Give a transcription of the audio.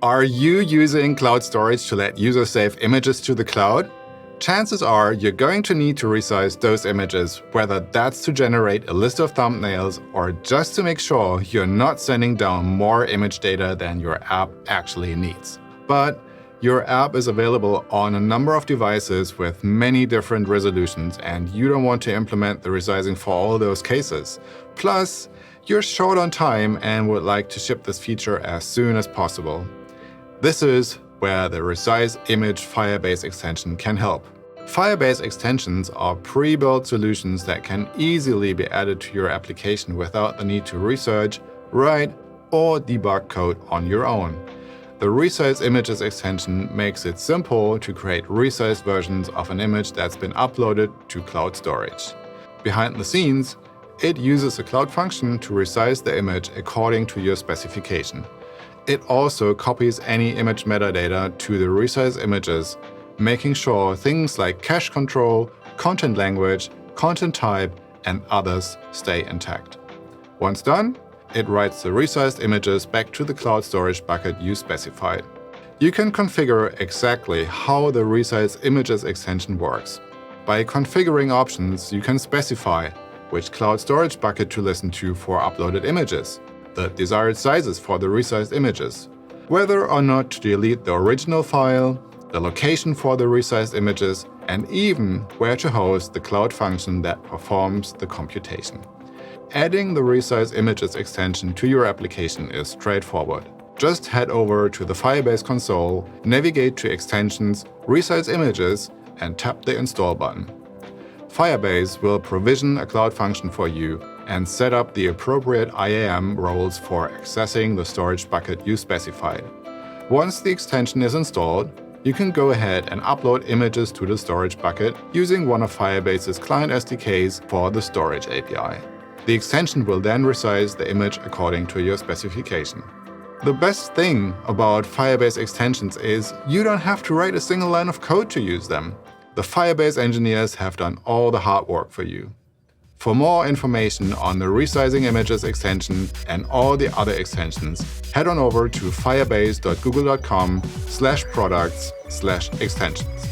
Are you using cloud storage to let users save images to the cloud? Chances are you're going to need to resize those images, whether that's to generate a list of thumbnails or just to make sure you're not sending down more image data than your app actually needs. But your app is available on a number of devices with many different resolutions, and you don't want to implement the resizing for all those cases. Plus, you're short on time and would like to ship this feature as soon as possible. This is where the Resize Image Firebase extension can help. Firebase extensions are pre-built solutions that can easily be added to your application without the need to research, write, or debug code on your own. The Resize Images extension makes it simple to create resized versions of an image that's been uploaded to cloud storage. Behind the scenes, it uses a cloud function to resize the image according to your specification. It also copies any image metadata to the resized images, making sure things like cache control, content language, content type, and others stay intact. Once done, it writes the resized images back to the cloud storage bucket you specified. You can configure exactly how the Resize Images extension works. By configuring options, you can specify which cloud storage bucket to listen to for uploaded images, the desired sizes for the resized images, whether or not to delete the original file, the location for the resized images, and even where to host the cloud function that performs the computation. Adding the Resize Images extension to your application is straightforward. Just head over to the Firebase console, navigate to Extensions, Resize Images, and tap the Install button. Firebase will provision a cloud function for you and set up the appropriate IAM roles for accessing the storage bucket you specified. Once the extension is installed, you can go ahead and upload images to the storage bucket using one of Firebase's client SDKs for the storage API. The extension will then resize the image according to your specification. The best thing about Firebase extensions is you don't have to write a single line of code to use them. The Firebase engineers have done all the hard work for you. For more information on the Resizing Images extension and all the other extensions, head on over to firebase.google.com/products/extensions.